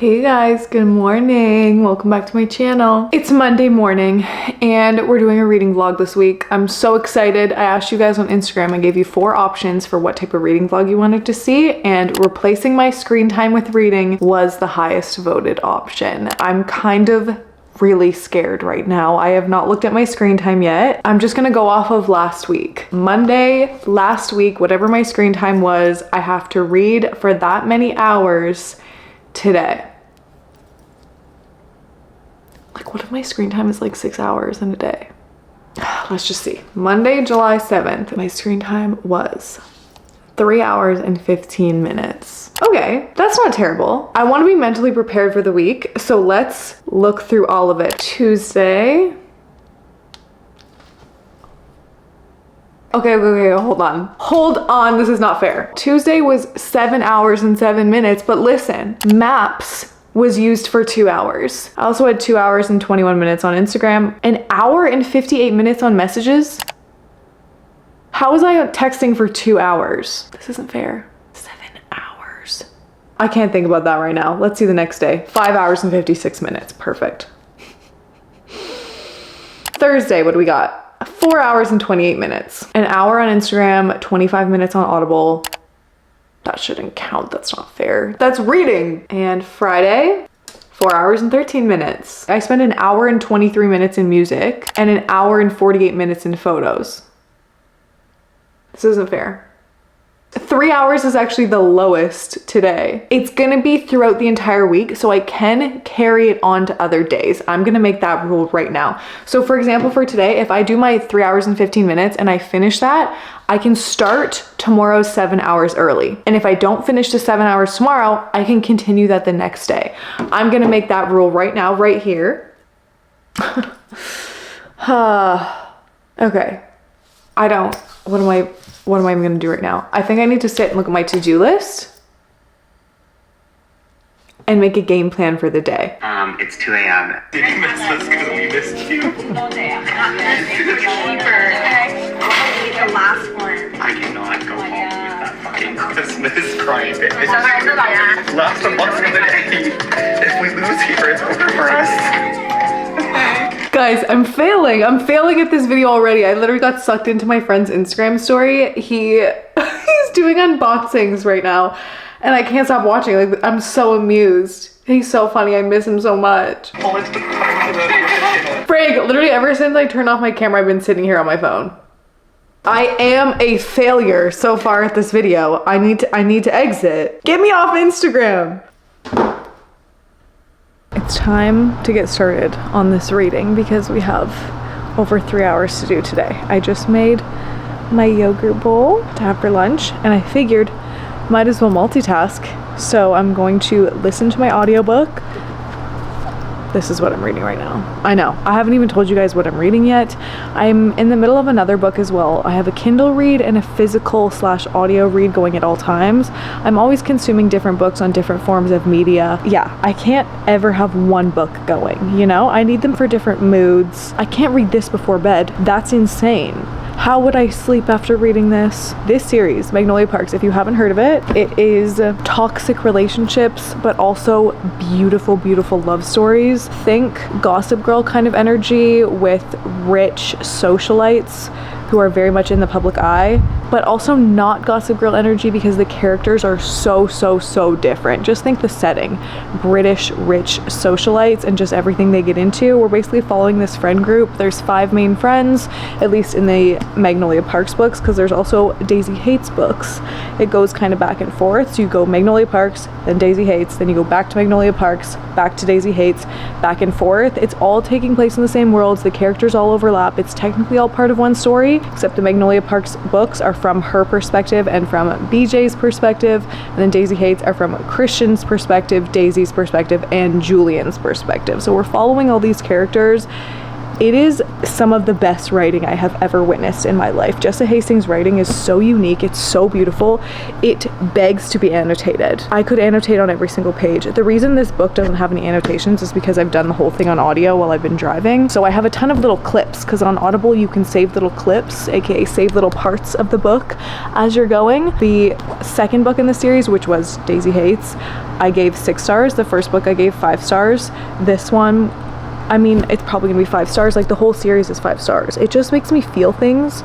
Hey guys, good morning. Welcome back to my channel. It's Monday morning and we're doing a reading vlog this week. I'm so excited. I asked you guys on Instagram, I gave you 4 options for what type of reading vlog you wanted to see, and replacing my screen time with reading was the highest voted option. I'm kind of really scared right now. I have not looked at my screen time yet. I'm just gonna go off of last week. Monday, last week, whatever my screen time was, I have to read for that many hours today. Like, what if my screen time is like 6 hours in a day? Let's just see. Monday, July 7th, my screen time was 3 hours and 15 minutes. Okay, that's not terrible. I want to be mentally prepared for the week, so let's look through all of it. Tuesday. Okay, hold on. Hold on, this is not fair. Tuesday was 7 hours and 7 minutes, but listen, Maps was used for 2 hours. I also had 2 hours and 21 minutes on Instagram, an hour and 58 minutes on messages. How was I texting for 2 hours? This isn't fair. 7 hours. I can't think about that right now. Let's see the next day. 5 hours and 56 minutes. Perfect. Thursday, what do we got? 4 hours and 28 minutes. An hour on Instagram, 25 minutes on Audible. That shouldn't count, that's not fair. That's reading. And Friday, 4 hours and 13 minutes. I spent an hour and 23 minutes in music and an hour and 48 minutes in photos. This isn't fair. 3 hours is actually the lowest today. It's gonna be throughout the entire week, so I can carry it on to other days. I'm gonna make that rule right now. So for example, for today, if I do my 3 hours and 15 minutes and I finish that, I can start tomorrow's 7 hours early. And if I don't finish the 7 hours tomorrow, I can continue that the next day. I'm gonna make that rule right now, right here. Okay. What am I even gonna do right now? I think I need to sit and look at my to-do list and make a game plan for the day. It's 2 a.m. Did you miss us because we missed you? The last one. I cannot go home with that fucking Christmas crying. Last month of the day. If we lose here, it's over for us. Guys, I'm failing at this video already. I literally got sucked into my friend's Instagram story. He's doing unboxings right now and I can't stop watching. Like, I'm so amused. He's so funny. I miss him so much. Frank, literally ever since I turned off my camera, I've been sitting here on my phone. I am a failure so far at this video. I need to exit. Get me off Instagram. It's time to get started on this reading because we have over 3 hours to do today. I just made my yogurt bowl to have for lunch and I figured might as well multitask. So I'm going to listen to my audiobook. This is what I'm reading right now. I know, I haven't even told you guys what I'm reading yet. I'm in the middle of another book as well. I have a Kindle read and a physical/audio read going at all times. I'm always consuming different books on different forms of media. Yeah, I can't ever have one book going, you know? I need them for different moods. I can't read this before bed. That's insane. How would I sleep after reading this? This series, Magnolia Parks, if you haven't heard of it, it is toxic relationships, but also beautiful, beautiful love stories. Think Gossip Girl kind of energy with rich socialites who are very much in the public eye, but also not Gossip Girl energy because the characters are so different. Just think the setting, British rich socialites and just everything they get into. We're basically following this friend group. There's 5 main friends, at least in the Magnolia Parks books, because there's also Daisy Hates books. It goes kind of back and forth. So you go Magnolia Parks, then Daisy Hates, then you go back to Magnolia Parks, back to Daisy Hates, back and forth. It's all taking place in the same worlds. The characters all overlap. It's technically all part of one story, except the Magnolia Parks books are from her perspective and from BJ's perspective, and then Daisy Hates are from Christian's perspective, Daisy's perspective, and Julian's perspective. So we're following all these characters It is some of the best writing I have ever witnessed in my life. Jessa Hastings' writing is so unique, it's so beautiful, it begs to be annotated. I could annotate on every single page. The reason this book doesn't have any annotations is because I've done the whole thing on audio while I've been driving. So I have a ton of little clips, because on Audible you can save little clips, aka save little parts of the book as you're going. The second book in the series, which was Daisy Hates, I gave 6 stars. The first book I gave 5 stars. This one, I mean, it's probably gonna be 5 stars. Like, the whole series is 5 stars. It just makes me feel things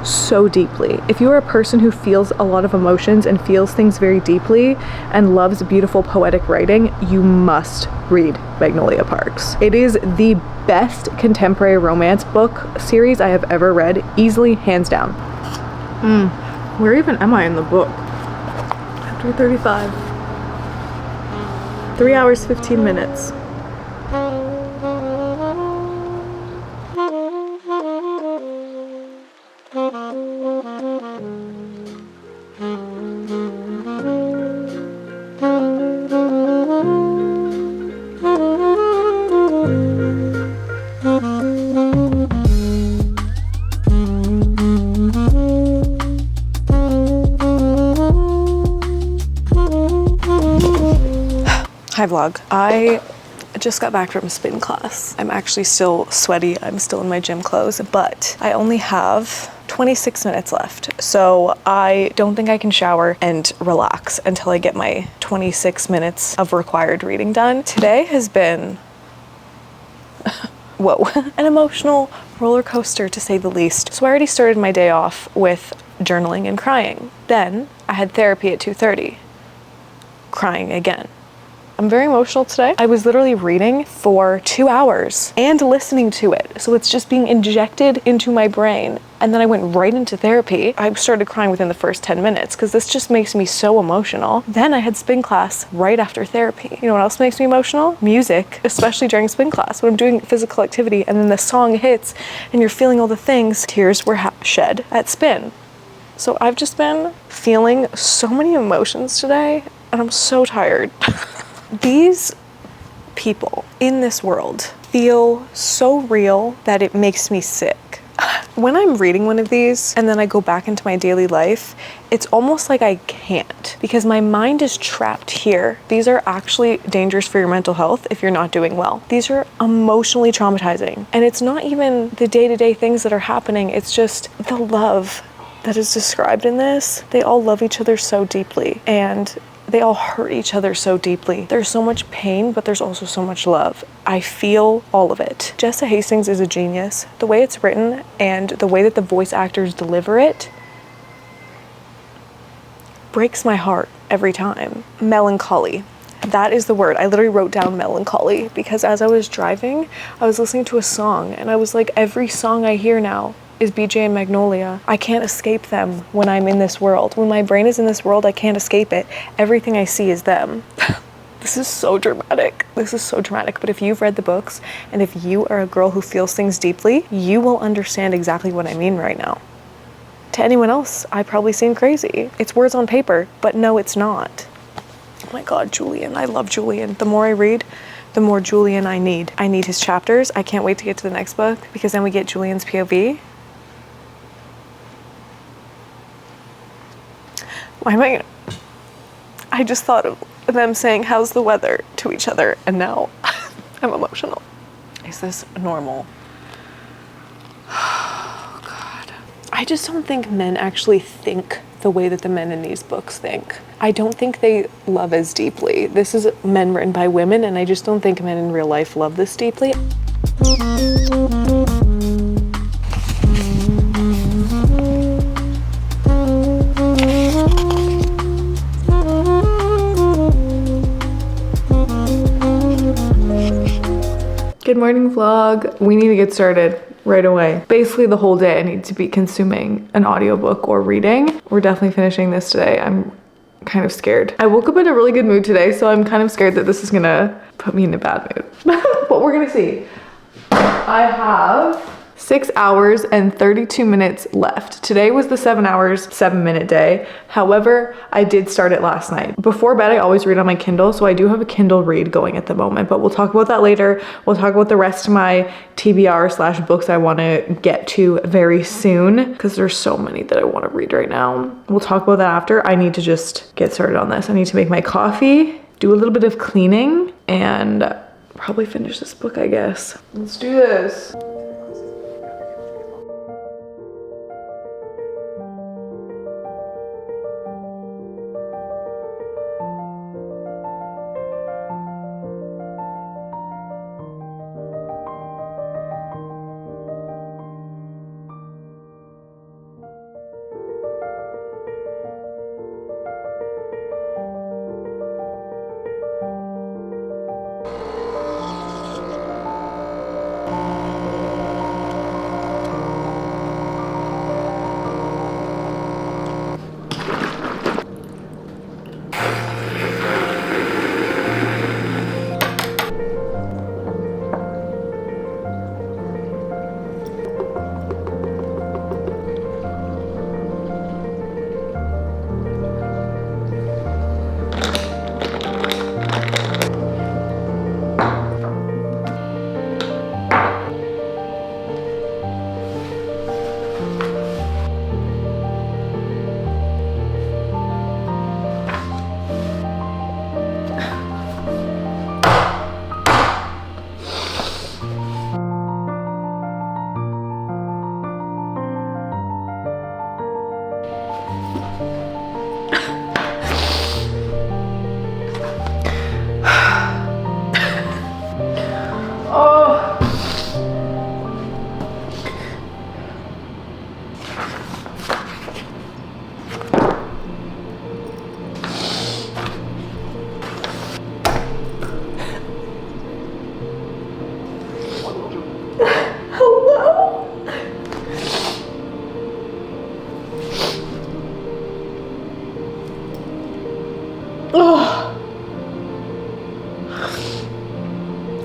so deeply. If you are a person who feels a lot of emotions and feels things very deeply and loves beautiful poetic writing, you must read Magnolia Parks. It is the best contemporary romance book series I have ever read, easily, hands down. Where even am I in the book? Chapter 35. 3 hours, 15 minutes. Hi vlog. I just got back from spin class. I'm actually still sweaty. I'm still in my gym clothes, but I only have 26 minutes left. So I don't think I can shower and relax until I get my 26 minutes of required reading done. Today has been, whoa, an emotional roller coaster to say the least. So I already started my day off with journaling and crying. Then I had therapy at 2:30, crying again. I'm very emotional today. I was literally reading for 2 hours and listening to it. So it's just being injected into my brain. And then I went right into therapy. I started crying within the first 10 minutes because this just makes me so emotional. Then I had spin class right after therapy. You know what else makes me emotional? Music, especially during spin class when I'm doing physical activity and then the song hits and you're feeling all the things. Tears were shed at spin. So I've just been feeling so many emotions today and I'm so tired. These people in this world feel so real that it makes me sick. When I'm reading one of these and then I go back into my daily life, it's almost like I can't because my mind is trapped here. These are actually dangerous for your mental health if you're not doing well. These are emotionally traumatizing. And it's not even the day-to-day things that are happening, it's just the love that is described in this. They all love each other so deeply and they all hurt each other so deeply. There's so much pain, but there's also so much love. I feel all of it. Jessa Hastings is a genius. The way it's written and the way that the voice actors deliver it breaks my heart every time. Melancholy. That is the word. I literally wrote down melancholy because as I was driving, I was listening to a song and I was like, every song I hear now is BJ and Magnolia. I can't escape them when I'm in this world. When my brain is in this world, I can't escape it. Everything I see is them. This is so dramatic. This is so dramatic. But if you've read the books and if you are a girl who feels things deeply, you will understand exactly what I mean right now. To anyone else, I probably seem crazy. It's words on paper, but no, it's not. Oh my God, Julian. I love Julian. The more I read, the more Julian I need. I need his chapters. I can't wait to get to the next book because then we get Julian's POV. Why am I? I just thought of them saying, how's the weather to each other, and now I'm emotional. Is this normal? Oh, God. I just don't think men actually think the way that the men in these books think. I don't think they love as deeply. This is men written by women, and I just don't think men in real life love this deeply. Good morning vlog. We need to get started right away. Basically the whole day I need to be consuming an audiobook or reading. We're definitely finishing this today. I'm kind of scared. I woke up in a really good mood today, so I'm kind of scared that this is gonna put me in a bad mood. But we're gonna see. I have 6 hours and 32 minutes left. Today was the 7 hours, 7-minute day. However, I did start it last night. Before bed, I always read on my Kindle, so I do have a Kindle read going at the moment, but we'll talk about that later. We'll talk about the rest of my TBR / books I want to get to very soon, because there's so many that I want to read right now. We'll talk about that after. I need to just get started on this. I need to make my coffee, do a little bit of cleaning, and probably finish this book, I guess. Let's do this.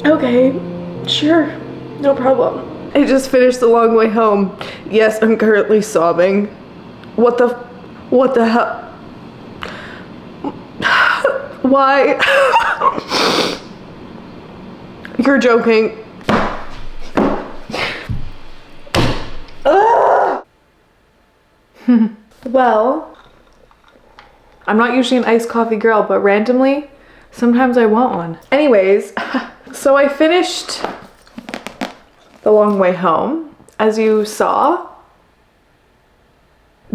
Okay, sure, no problem. I just finished the long way home. Yes, I'm currently sobbing. What the hell? Why? You're joking. Well, I'm not usually an iced coffee girl, but randomly, sometimes I want one. Anyways, so I finished the long way home. As you saw,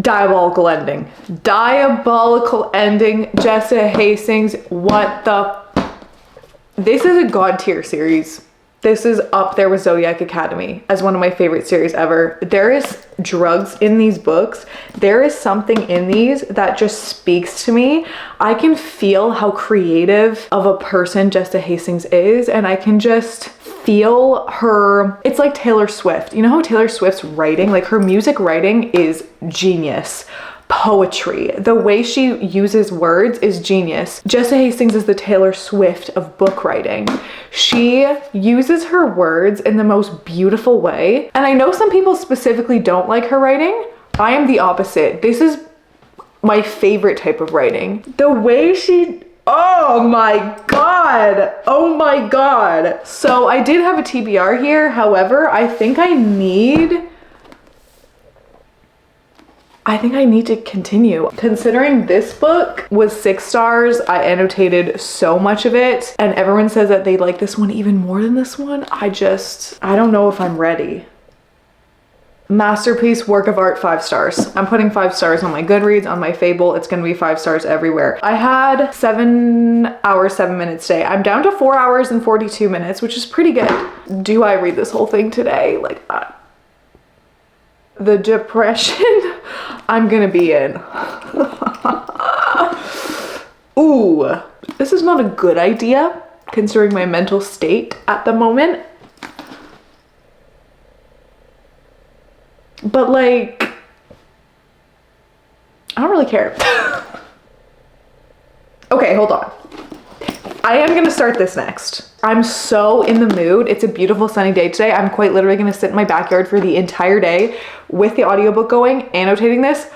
diabolical ending. Diabolical ending. Jessa Hastings, what the... This is a god tier series. This is up there with Zodiac Academy as one of my favorite series ever. There is drugs in these books. There is something in these that just speaks to me. I can feel how creative of a person Jessa Hastings is, and I can just feel her. It's like Taylor Swift. You know how Taylor Swift's writing, like her music writing is genius. Poetry, the way she uses words is genius. Jessa Hastings is the Taylor Swift of book writing. She uses her words in the most beautiful way. And I know some people specifically don't like her writing. I am the opposite. This is my favorite type of writing. The way she... Oh my god. Oh my god. So I did have a TBR here. However, I think I need to continue. Considering this book was 6 stars, I annotated so much of it, and everyone says that they like this one even more than this one. I don't know if I'm ready. Masterpiece, work of art, 5 stars. I'm putting 5 stars on my Goodreads, on my Fable. It's gonna be 5 stars everywhere. I had 7 hours, 7 minutes today. I'm down to 4 hours and 42 minutes, which is pretty good. Do I read this whole thing today? Like, the depression I'm gonna be in. Ooh, this is not a good idea considering my mental state at the moment. But like, I don't really care. Okay, hold on. I am gonna start this next. I'm so in the mood. It's a beautiful sunny day today. I'm quite literally gonna sit in my backyard for the entire day with the audiobook going, annotating this.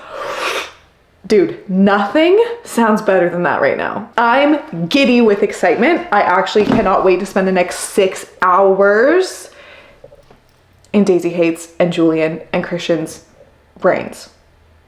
Dude, nothing sounds better than that right now. I'm giddy with excitement. I actually cannot wait to spend the next 6 hours in Daisy Hates and Julian and Christian's brains.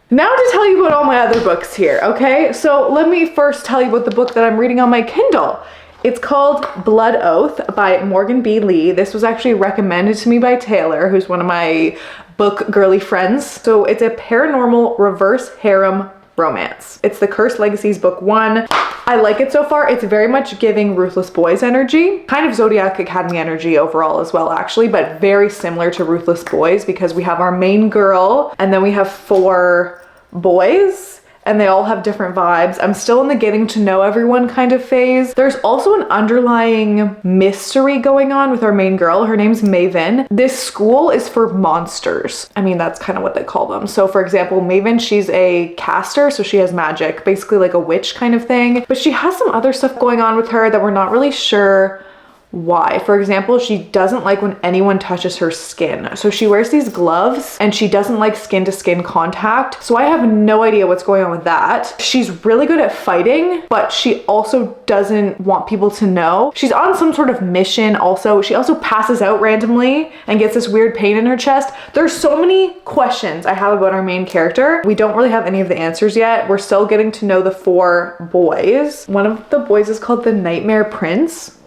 Now to tell you about all my other books here, okay? So let me first tell you about the book that I'm reading on my Kindle. It's called Blood Oath by Morgan B. Lee. This was actually recommended to me by Taylor, who's one of my book girly friends. So it's a paranormal reverse harem romance. It's the Cursed Legacies book 1. I like it so far. It's very much giving Ruthless Boys energy, kind of Zodiac Academy energy overall as well actually, but very similar to Ruthless Boys because we have our main girl and then we have 4 boys and they all have different vibes. I'm still in the getting to know everyone kind of phase. There's also an underlying mystery going on with our main girl. Her name's Maven. This school is for monsters. I mean, that's kind of what they call them. So for example, Maven, she's a caster, so she has magic, basically like a witch kind of thing. But she has some other stuff going on with her that we're not really sure why. For example, she doesn't like when anyone touches her skin. So she wears these gloves and she doesn't like skin to skin contact. So I have no idea what's going on with that. She's really good at fighting, but she also doesn't want people to know. She's on some sort of mission also. She also passes out randomly and gets this weird pain in her chest. There's so many questions I have about our main character. We don't really have any of the answers yet. We're still getting to know the 4 boys. One of the boys is called the Nightmare Prince.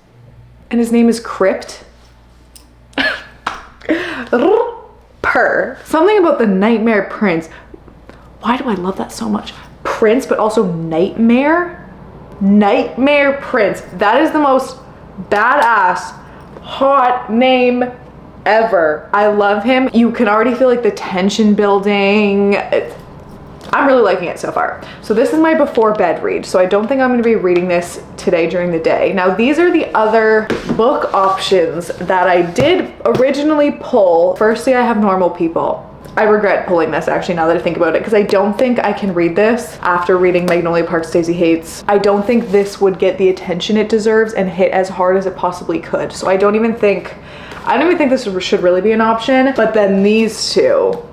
And his name is Crypt. Purr. Something about the Nightmare Prince. Why do I love that so much? Prince, but also Nightmare? Nightmare Prince. That is the most badass, hot name ever. I love him. You can already feel like the tension building. I'm really liking it so far. So this is my before bed read. So I don't think I'm going to be reading this today during the day. Now these are the other book options that I did originally pull. Firstly, I have Normal People. I regret pulling this actually now that I think about it because I don't think I can read this after reading Magnolia Parks, Daisy Hates. I don't think this would get the attention it deserves and hit as hard as it possibly could. So I don't even think this should really be an option. But then these two.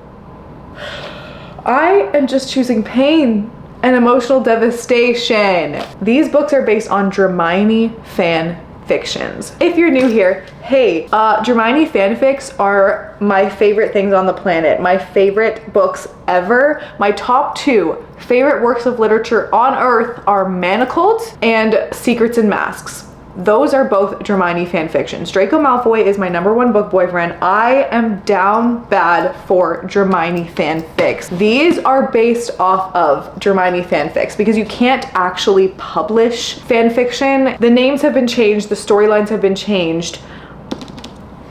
I am just choosing pain and emotional devastation. These books are based on Dramione fan fictions. If you're new here, hey, Dramione fanfics are my favorite things on the planet. My favorite books ever. My top 2 favorite works of literature on earth are Manacled and Secrets and Masks. Those are both Dramione fan fictions. Draco Malfoy is my #1 book boyfriend. I am down bad for Dramione fanfics. These are based off of Dramione fanfics because you can't actually publish fanfiction. The names have been changed, the storylines have been changed.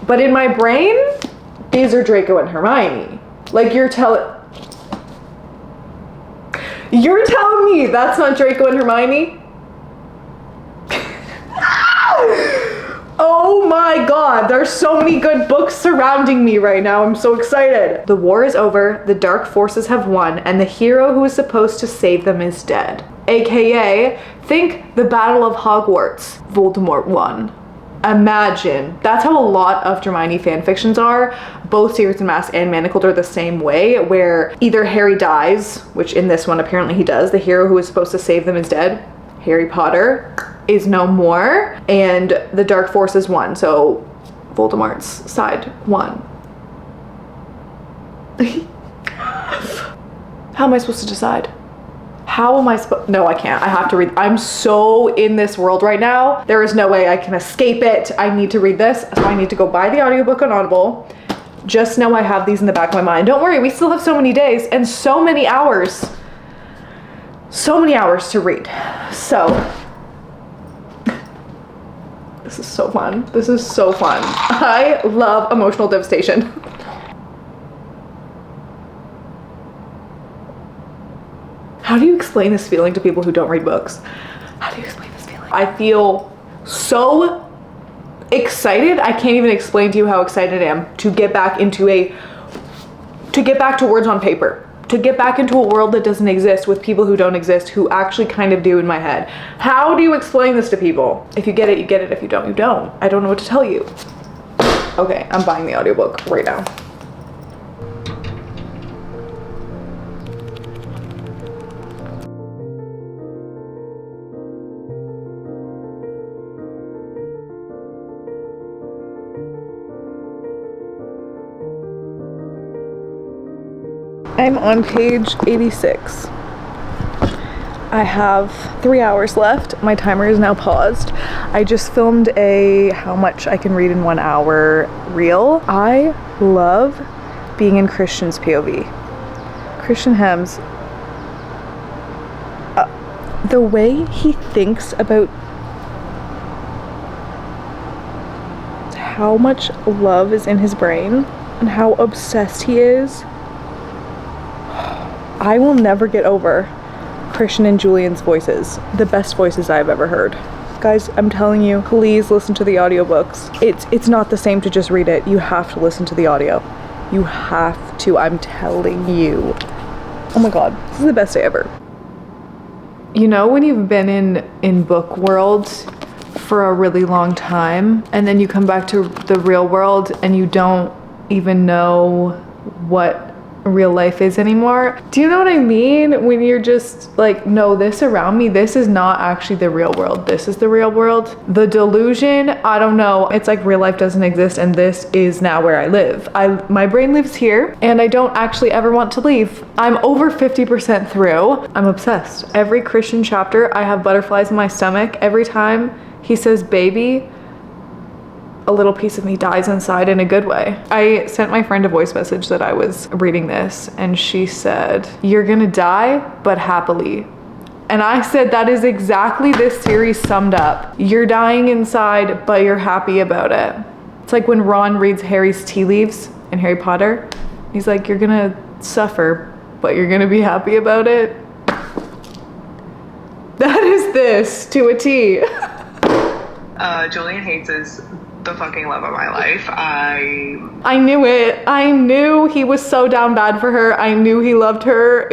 But in my brain, these are Draco and Hermione. Like you're telling me that's not Draco and Hermione? Oh my god, there's so many good books surrounding me right now. I'm so excited. The war is over, the dark forces have won, and the hero who is supposed to save them is dead. AKA, think the Battle of Hogwarts. Voldemort won. Imagine. That's how a lot of Dramione fanfictions are. Both Secrets and Masks and Manacled are the same way, where either Harry dies, which in this one apparently he does, the hero who is supposed to save them is dead. Harry Potter is no more, and the dark forces won, so Voldemort's side won. How am I supposed to decide? How am I supposed? No, I can't. I have to read. I'm so in this world right now. There is no way I can escape it. I need to read this, so I need to go buy the audiobook on Audible. Just know I have these in the back of my mind. Don't worry, we still have so many days and so many hours. So many hours to read. So this is so fun. This is so fun. I love emotional devastation. How do you explain this feeling to people who don't read books? How do you explain this feeling? I feel so excited. I can't even explain to you how excited I am to get back to words on paper, to get back into a world that doesn't exist with people who don't exist, who actually kind of do in my head. How do you explain this to people? If you get it, you get it. If you don't, you don't. I don't know what to tell you. Okay, I'm buying the audiobook right now. I'm on page 86. I have 3 hours left. My timer is now paused. I just filmed a how much I can read in 1 hour reel. I love being in Christian's POV. Christian Hems, the way he thinks about how much love is in his brain and how obsessed he is, I will never get over Christian and Julian's voices, the best voices I've ever heard. Guys, I'm telling you, please listen to the audiobooks. It's not the same to just read it. You have to listen to the audio. You have to, I'm telling you. Oh my God, this is the best day ever. You know when you've been in book world for a really long time and then you come back to the real world and you don't even know what real life is anymore? Do you know what I mean? When you're just like, no, this around me, this is not actually the real world. This is the real world. The delusion, I don't know. It's like real life doesn't exist and this is now where I live. My brain lives here and I don't actually ever want to leave. I'm over 50% through. I'm obsessed. Every Christian chapter, I have butterflies in my stomach. Every time he says baby, a little piece of me dies inside in a good way. I sent my friend a voice message that I was reading this and she said, "You're gonna die, but happily." And I said, that is exactly this series summed up. You're dying inside, but you're happy about it. It's like when Ron reads Harry's tea leaves in Harry Potter. He's like, you're gonna suffer, but you're gonna be happy about it. That is this to a T. Julian Hates is the fucking love of my life. I knew it. I knew he was so down bad for her. I knew he loved her.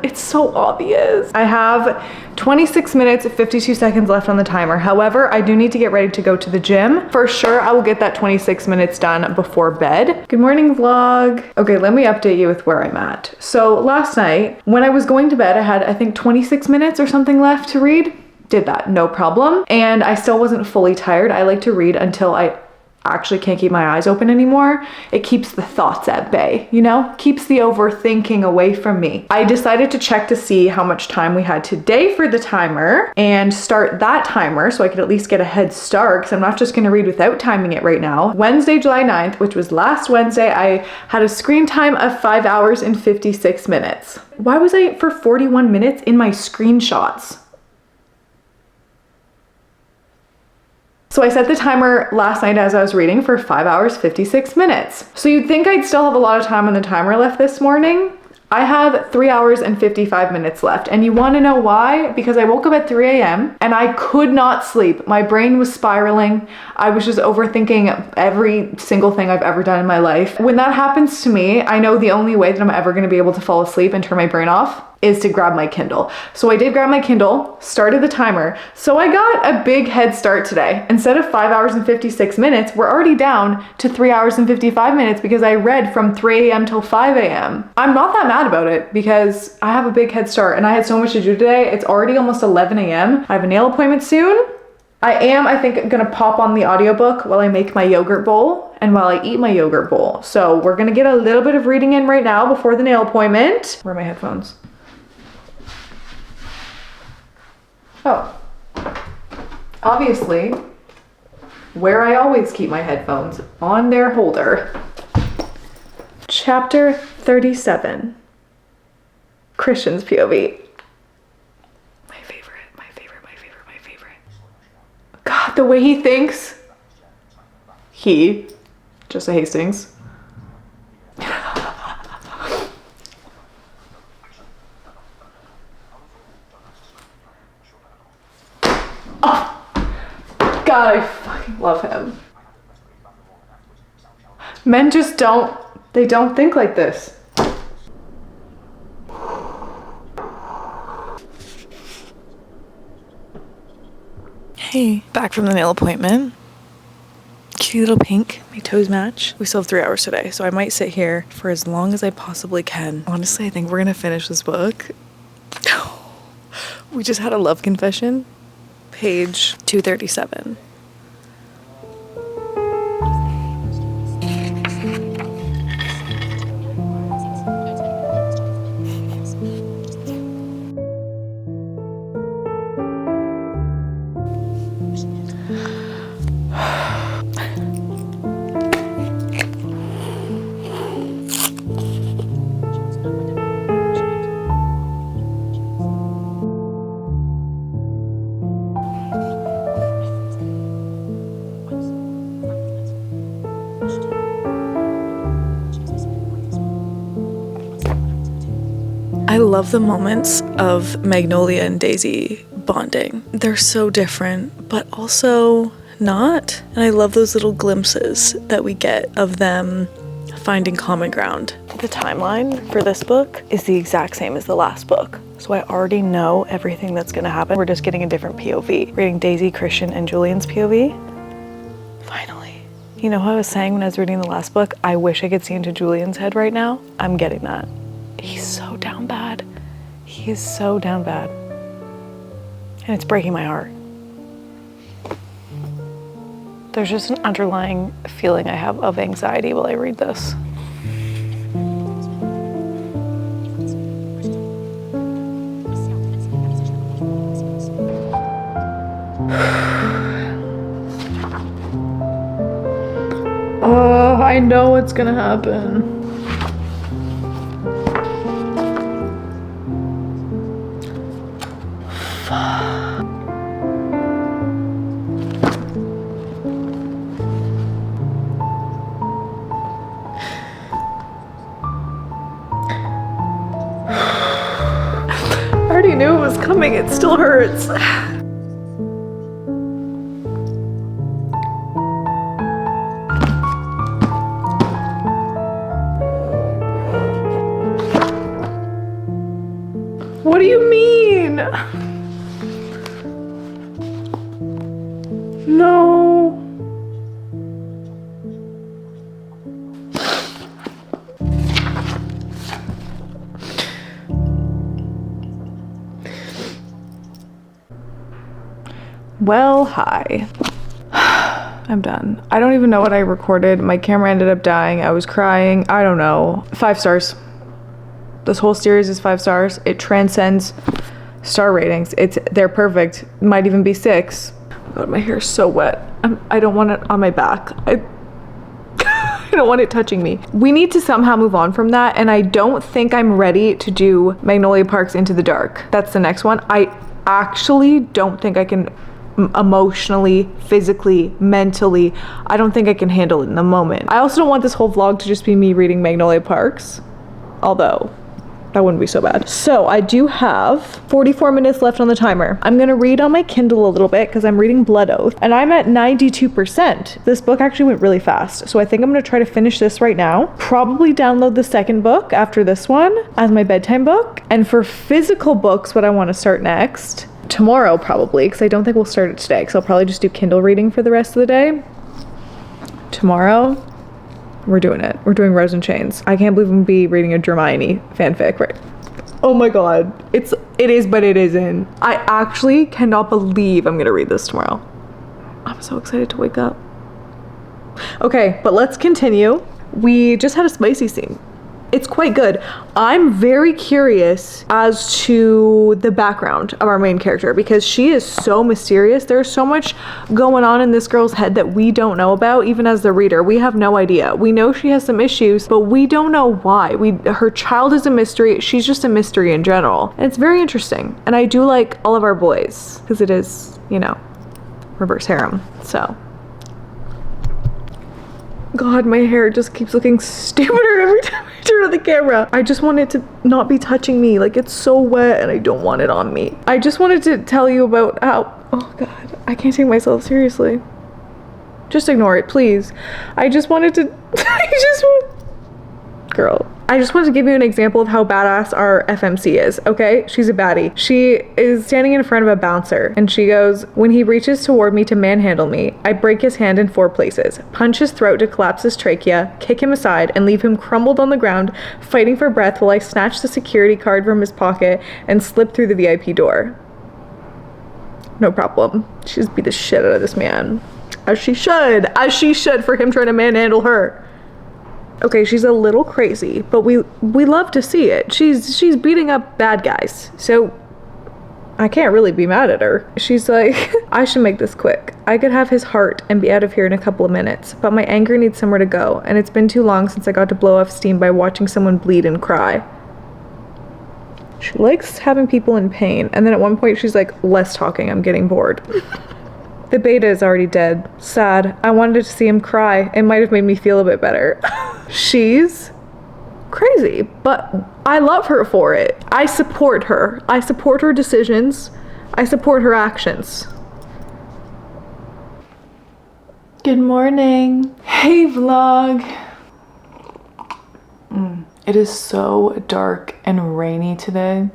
It's so obvious. I have 26 minutes, 52 seconds left on the timer. However, I do need to get ready to go to the gym. For sure, I will get that 26 minutes done before bed. Good morning, vlog. Okay, let me update you with where I'm at. So last night, when I was going to bed, I had, I think, 26 minutes or something left to read. Did that, no problem. And I still wasn't fully tired. I like to read until I actually can't keep my eyes open anymore. It keeps the thoughts at bay, you know? Keeps the overthinking away from me. I decided to check to see how much time we had today for the timer and start that timer so I could at least get a head start because I'm not just gonna read without timing it right now. Wednesday, July 9th, which was last Wednesday, I had a screen time of 5 hours and 56 minutes. Why was I for 41 minutes in my screenshots? So I set the timer last night as I was reading for 5 hours, 56 minutes. So you'd think I'd still have a lot of time on the timer left this morning. I have 3 hours and 55 minutes left. And you wanna know why? Because I woke up at 3 a.m. and I could not sleep. My brain was spiraling. I was just overthinking every single thing I've ever done in my life. When that happens to me, I know the only way that I'm ever gonna be able to fall asleep and turn my brain off is to grab my Kindle. So I did grab my Kindle, started the timer. So I got a big head start today. Instead of 5 hours and 56 minutes, we're already down to 3 hours and 55 minutes because I read from 3 a.m. till 5 a.m. I'm not that mad about it because I have a big head start and I had so much to do today. It's already almost 11 a.m. I have a nail appointment soon. I think, gonna pop on the audiobook while I make my yogurt bowl and while I eat my yogurt bowl. So we're gonna get a little bit of reading in right now before the nail appointment. Where are my headphones? Oh, obviously, where I always keep my headphones, on their holder. Chapter 37, Christian's POV. My favorite, my favorite, my favorite, my favorite. God, the way he thinks. He, just a Hastings. God, I fucking love him. Men just don't think like this. Hey, back from the nail appointment. Cute little pink. My toes match. We still have 3 hours today, so I might sit here for as long as I possibly can. Honestly, I think we're gonna finish this book. We just had a love confession. Page 237. I love the moments of Magnolia and Daisy bonding. They're so different, but also not. And I love those little glimpses that we get of them finding common ground. The timeline for this book is the exact same as the last book. So I already know everything that's gonna happen. We're just getting a different POV. Reading Daisy, Christian, and Julian's POV. Finally. You know how I was saying when I was reading the last book, I wish I could see into Julian's head right now? I'm getting that. He's so down bad. He is so down bad. And it's breaking my heart. There's just an underlying feeling I have of anxiety while I read this. Oh, I know what's gonna happen. I already knew it was coming, it still hurts. What do you mean? No. Well, hi. I'm done. I don't even know what I recorded. My camera ended up dying. I was crying. I don't know. 5 stars. This whole series is 5 stars. It transcends star ratings. They're perfect. Might even be 6. Oh God, my hair is so wet. I don't want it on my back. I don't want it touching me. We need to somehow move on from that, and I don't think I'm ready to do Magnolia Parks Into the Dark. That's the next one. I actually don't think I can emotionally, physically, mentally, I don't think I can handle it in the moment. I also don't want this whole vlog to just be me reading Magnolia Parks, although that wouldn't be so bad. So I do have 44 minutes left on the timer. I'm gonna read on my Kindle a little bit because I'm reading Blood Oath and I'm at 92%. This book actually went really fast. So I think I'm gonna try to finish this right now. Probably download the second book after this one as my bedtime book. And for physical books, what I wanna start next, tomorrow probably, because I don't think we'll start it today because I'll probably just do Kindle reading for the rest of the day. Tomorrow, we're doing it. We're doing Rose and Chains. I can't believe I'm gonna be reading a Dramione fanfic, right? Oh my God. It is, but it isn't. I actually cannot believe I'm gonna read this tomorrow. I'm so excited to wake up. Okay, but let's continue. We just had a spicy scene. It's quite good. I'm very curious as to the background of our main character because she is so mysterious. There's so much going on in this girl's head that we don't know about, even as the reader. We have no idea. We know she has some issues, but we don't know why. Her child is a mystery. She's just a mystery in general. And it's very interesting. And I do like all of our boys because it is, you know, reverse harem. So. God, my hair just keeps looking stupider every time I turn on the camera. I just want it to not be touching me. Like, it's so wet and I don't want it on me. I just wanted to tell you about how, oh God, I can't take myself seriously. Just ignore it, please. I just wanted to, girl, I just wanted to give you an example of how badass our FMC is, okay? She's a baddie. She is standing in front of a bouncer and she goes, when he reaches toward me to manhandle me, I break his hand in 4 places, punch his throat to collapse his trachea, kick him aside, and leave him crumbled on the ground, fighting for breath while I snatch the security card from his pocket and slip through the VIP door. No problem. She just beat the shit out of this man. As she should for him trying to manhandle her. Okay, she's a little crazy, but we love to see it. She's beating up bad guys, so I can't really be mad at her. She's like, I should make this quick. I could have his heart and be out of here in a couple of minutes, but my anger needs somewhere to go, and it's been too long since I got to blow off steam by watching someone bleed and cry. She likes having people in pain, and then at one point she's like, less talking, I'm getting bored. The beta is already dead. Sad. I wanted to see him cry. It might have made me feel a bit better. She's crazy, but I love her for it. I support her. I support her decisions. I support her actions. Good morning. Hey vlog. It is so dark and rainy today.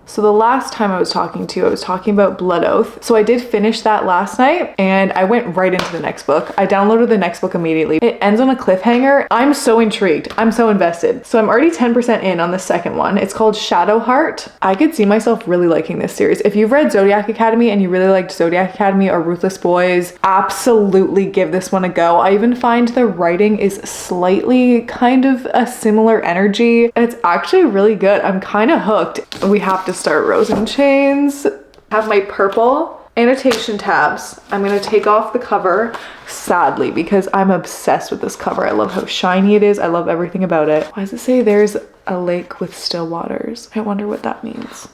So the last time I was talking to you, I was talking about Blood Oath. So I did finish that last night and I went right into the next book. I downloaded the next book immediately. It ends on a cliffhanger. I'm so intrigued. I'm so invested. So I'm already 10% in on the second one. It's called Shadow Heart. I could see myself really liking this series. If you've read Zodiac Academy and you really liked Zodiac Academy or Ruthless Boys, absolutely give this one a go. I even find the writing is slightly kind of a similar energy. It's actually really good. I'm kind of hooked. We have to start Rose and Chains. I have my purple annotation tabs. I'm gonna take off the cover, sadly, because I'm obsessed with this cover. I love how shiny it is. I love everything about it. Why does it say there's a lake with still waters? I wonder what that means.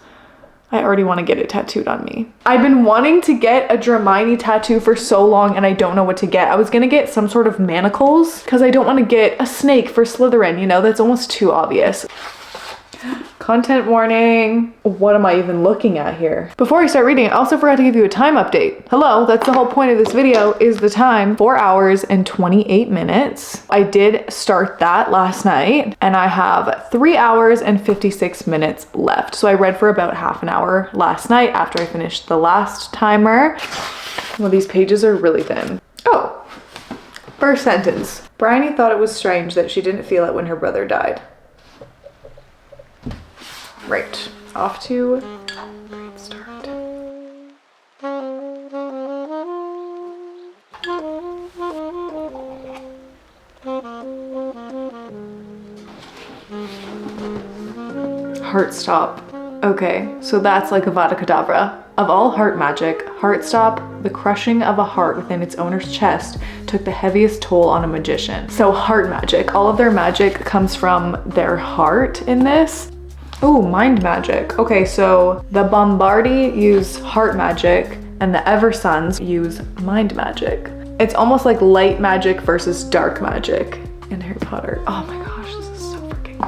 I already want to get it tattooed on me. I've been wanting to get a dramione tattoo for so long and I don't know what to get. I was gonna get some sort of manacles because I don't want to get a snake for Slytherin, you know, that's almost too obvious. Content warning. What am I even looking at here? Before I start reading, I also forgot to give you a time update. Hello, that's the whole point of this video, is the time, 4 hours and 28 minutes. I did start that last night and I have 3 hours and 56 minutes left. So I read for about half an hour last night after I finished the last timer. Well, these pages are really thin. Oh, first sentence. Bryony thought it was strange that she didn't feel it when her brother died. Right, off to a great start. Heartstop. Okay, so that's like Avada Kedavra. Of all heart magic, Heartstop, the crushing of a heart within its owner's chest, took the heaviest toll on a magician. So heart magic, all of their magic comes from their heart in this. Oh, mind magic. Okay, so the Bombardi use heart magic and the Eversuns use mind magic. It's almost like light magic versus dark magic in Harry Potter. Oh my gosh, this is so freaking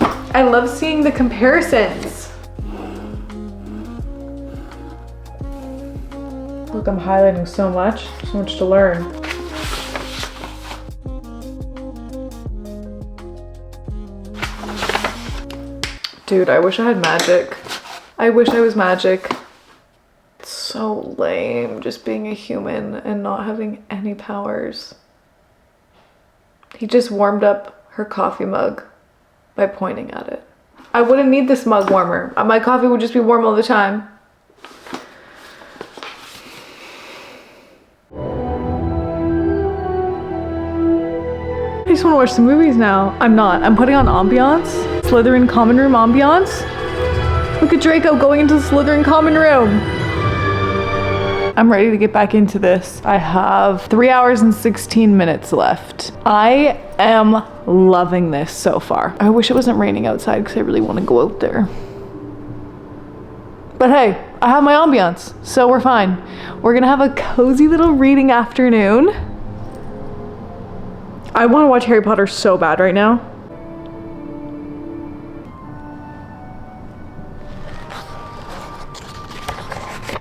cool. I love seeing the comparisons. Look, I'm highlighting so much to learn. Dude, I wish I had magic. I wish I was magic. It's so lame just being a human and not having any powers. He just warmed up her coffee mug by pointing at it. I wouldn't need this mug warmer. My coffee would just be warm all the time. I just want to watch the movies now. I'm not. I'm putting on ambiance. Slytherin common room ambiance. Look at Draco going into the Slytherin common room. I'm ready to get back into this. I have 3 hours and 16 minutes left. I am loving this so far. I wish it wasn't raining outside because I really want to go out there. But hey, I have my ambiance, so we're fine. We're gonna have a cozy little reading afternoon. I want to watch Harry Potter so bad right now.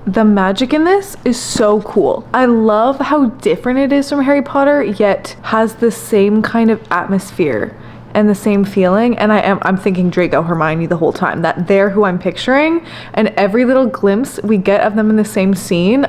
The magic in this is so cool. I love how different it is from Harry Potter, yet has the same kind of atmosphere. and the same feeling, and I'm thinking Draco Hermione the whole time, that they're who I'm picturing, and every little glimpse we get of them in the same scene,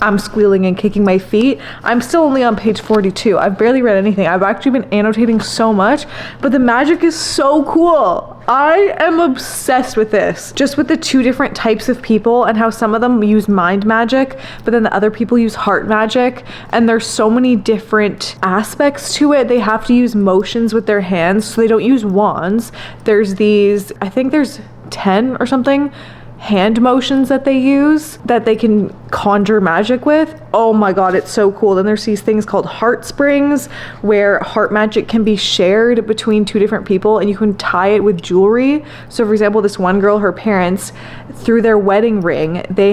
I'm squealing and kicking my feet. I'm still only on page 42. I've barely read anything. I've actually been annotating so much, but the magic is so cool. I am obsessed with this. Just with the two different types of people and how some of them use mind magic, but then the other people use heart magic. And there's so many different aspects to it. They have to use motions with their hands, so they don't use wands. There's these, I think there's 10 or something, hand motions that they use that they can conjure magic with. Oh my god, it's so cool. Then there's these things called heart springs where heart magic can be shared between two different people, and you can tie it with jewelry. So for example, this one girl, her parents, through their wedding ring, they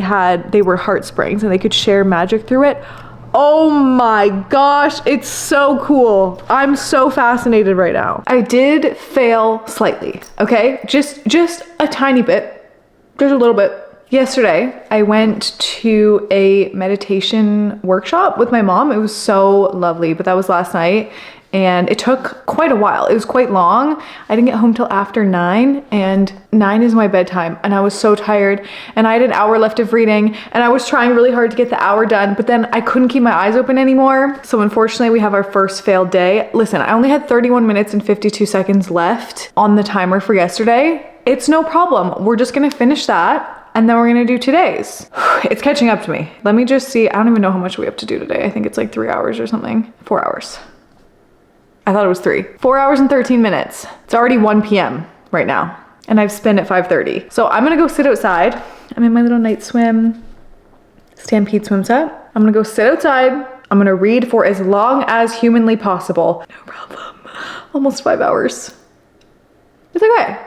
were heart springs and they could share magic through it. Oh my gosh, it's so cool. I'm so fascinated right now. I did fail slightly, okay? Just a tiny bit. Just a little bit. Yesterday, I went to a meditation workshop with my mom. It was so lovely, but that was last night, and it took quite a while. It was quite long. I didn't get home till after 9, and 9 is my bedtime, and I was so tired, and I had an hour left of reading, and I was trying really hard to get the hour done, but then I couldn't keep my eyes open anymore. So unfortunately, we have our first failed day. Listen, I only had 31 minutes and 52 seconds left on the timer for yesterday. It's no problem. We're just gonna finish that, and then we're gonna do today's. It's catching up to me. Let me just see. I don't even know how much we have to do today. I think it's like 3 hours or something. 4 hours. I thought it was 3. 4 hours and 13 minutes. It's already 1 p.m. right now, and I've spent at 5:30. So I'm gonna go sit outside. I'm in my little night swim, Stampede swim set. I'm gonna go sit outside. I'm gonna read for as long as humanly possible. No problem. Almost 5 hours. It's okay.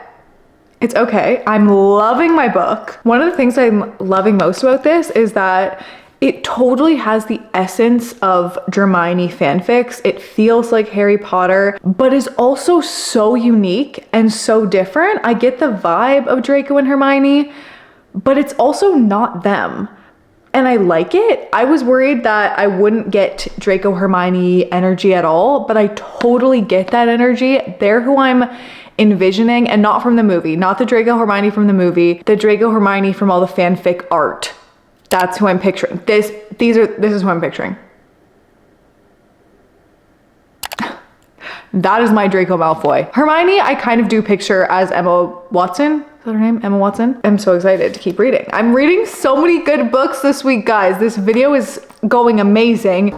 It's okay. I'm loving my book. One of the things I'm loving most about this is that it totally has the essence of Dramione fanfics. It feels like Harry Potter, but is also so unique and so different. I get the vibe of Draco and Hermione, but it's also not them. And I like it. I was worried that I wouldn't get Draco Hermione energy at all, but I totally get that energy. They're who I'm envisioning, and not from the movie, not the Draco Hermione from the movie, the Draco Hermione from all the fanfic art. That's who I'm picturing. This is who I'm picturing. That is my Draco Malfoy. Hermione, I kind of do picture as Emma Watson. Is that her name? Emma Watson? I'm so excited to keep reading. I'm reading so many good books this week, guys. This video is going amazing.